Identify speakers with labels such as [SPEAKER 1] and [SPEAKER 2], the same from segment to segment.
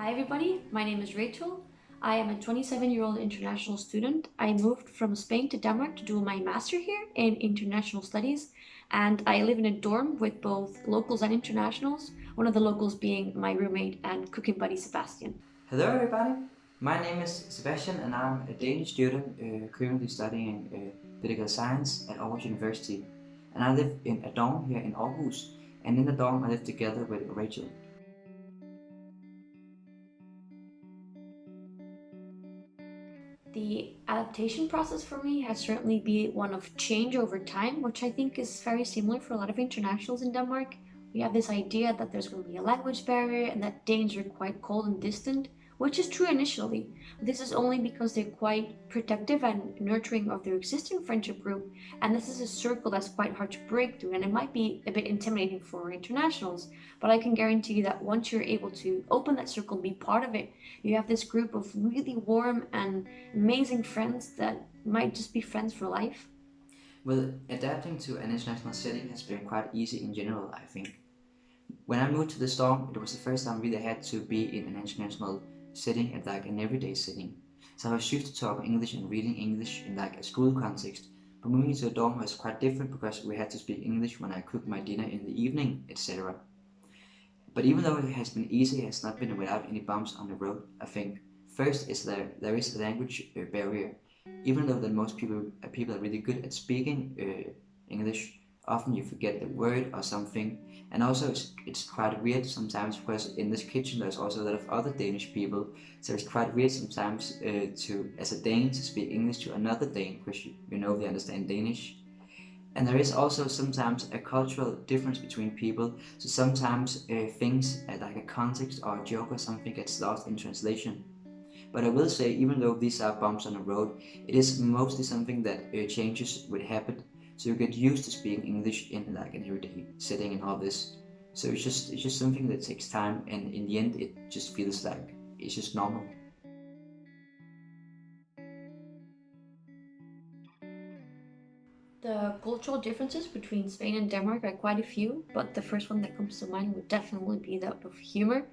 [SPEAKER 1] Hi everybody, my name is Rachel. I am a 27-year-old international student. I moved from Spain to Denmark to do my master here in international studies, and I live in a dorm with both locals and internationals, one of the locals being my roommate and cooking buddy Sebastian.
[SPEAKER 2] Hello everybody, my name is Sebastian and I'm a Danish student currently studying political science at Aarhus University, and I live in a dorm here in Aarhus, and in the dorm I live together with Rachel.
[SPEAKER 1] The adaptation process for me has certainly been one of change over time, which I think is very similar for a lot of internationals in Denmark. We have this idea that there's going to be a language barrier and that Danes are quite cold and distant, which is true initially. This is only because they're quite protective and nurturing of their existing friendship group, and this is a circle that's quite hard to break through, and it might be a bit intimidating for internationals. But I can guarantee you that once you're able to open that circle and be part of it, you have this group of really warm and amazing friends that might just be friends for life.
[SPEAKER 2] Well, adapting to an international setting has been quite easy in general, I think. When I moved to this dorm, it was the first time I really had to be in an international setting and like an everyday setting. So I was used to talking English and reading English in like a school context. But moving into a dorm was quite different because we had to speak English when I cooked my dinner in the evening, etc. But even though it has been easy, it has not been without any bumps on the road, I think. First is there is a language barrier. Even though that most people are really good at speaking English, often you forget the word or something. And also it's quite weird sometimes because in this kitchen there's also a lot of other Danish people, so it's quite weird sometimes to as a Dane to speak English to another Dane because you know they understand Danish. And there is also sometimes a cultural difference between people, so sometimes things like a context or a joke or something gets lost in translation. But I will say, even though these are bumps on the road, it is mostly something that changes with habit. So you get used to speaking English in like an everyday setting and all this. So it's just something that takes time, and in the end, it just feels like it's just normal.
[SPEAKER 1] The cultural differences between Spain and Denmark are quite a few, but the first one that comes to mind would definitely be that of humor.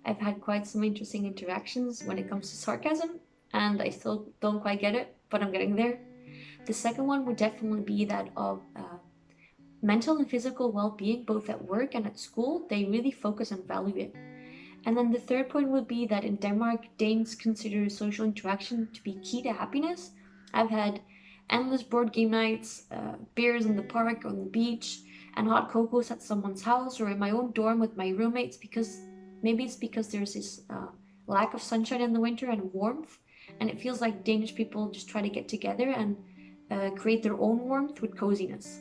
[SPEAKER 1] I've had quite some interesting interactions when it comes to sarcasm, and I still don't quite get it, but I'm getting there. The second one would definitely be that of mental and physical well being, both at work and at school. They really focus and value it. And then the third point would be that in Denmark, Danes consider social interaction to be key to happiness. I've had endless board game nights, beers in the park, on the beach, and hot cocos at someone's house or in my own dorm with my roommates because maybe it's because there's this lack of sunshine in the winter and warmth, and it feels like Danish people just try to get together and create their own warmth with coziness.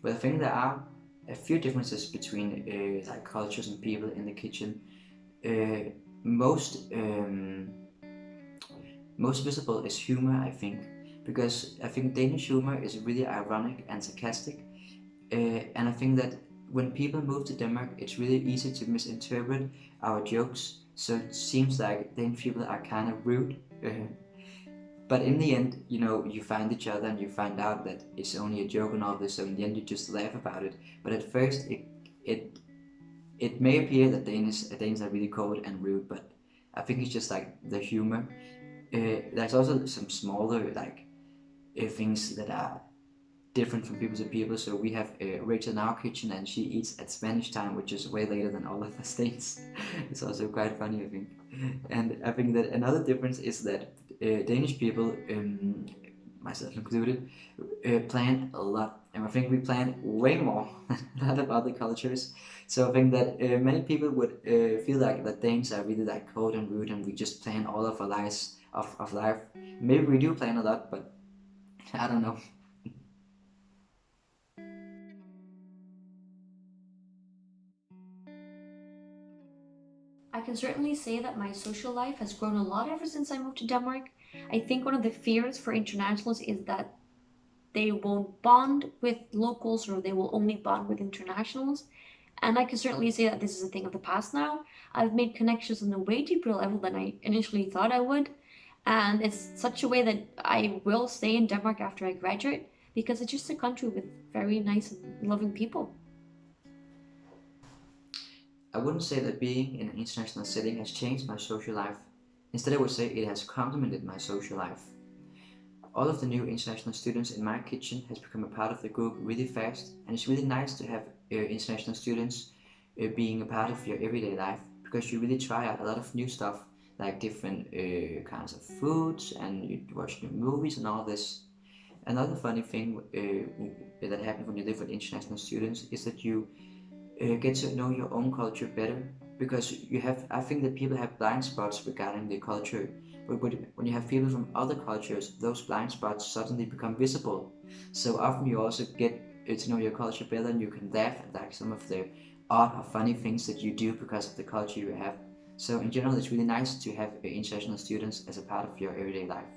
[SPEAKER 2] But I think there are a few differences between like cultures and people in the kitchen. Uh, most most visible is humor, I think, because I think Danish humor is really ironic and sarcastic, and I think that when people move to Denmark, it's really easy to misinterpret our jokes. So it seems like Danish people are kind of rude. But in the end, you find each other and you find out that it's only a joke and all this. So in the end, you just laugh about it. But at first, it it may appear that Danes are really cold and rude, but I think it's just like the humor. There's also some smaller like things that are different from people to people. So we have Rachel in our kitchen, and she eats at Spanish time, which is way later than all of the states. It's also quite funny, I think. And I think that another difference is that Danish people, myself included, plan a lot, and I think we plan way more than a lot of other cultures. So I think that many people would feel like that Danes are really like cold and rude, and we just plan all of our lives of life. Maybe we do plan a lot, but I don't know.
[SPEAKER 1] I can certainly say that my social life has grown a lot ever since I moved to Denmark. I think one of the fears for internationals is that they won't bond with locals or they will only bond with internationals. And I can certainly say that this is a thing of the past now. I've made connections on a way deeper level than I initially thought I would. And it's such a way that I will stay in Denmark after I graduate because it's just a country with very nice and loving people.
[SPEAKER 2] I wouldn't say that being in an international setting has changed my social life. Instead, I would say it has complemented my social life. All of the new international students in my kitchen has become a part of the group really fast, and it's really nice to have international students being a part of your everyday life, because you really try out a lot of new stuff, like different kinds of foods, and you watch new movies and all this. Another funny thing that happens when you live with international students is that you get to know your own culture better, because I think that people have blind spots regarding their culture, but when you have people from other cultures, those blind spots suddenly become visible. So often you also get to know your culture better, and you can laugh at like some of the odd or funny things that you do because of the culture you have. So in general, it's really nice to have international students as a part of your everyday life.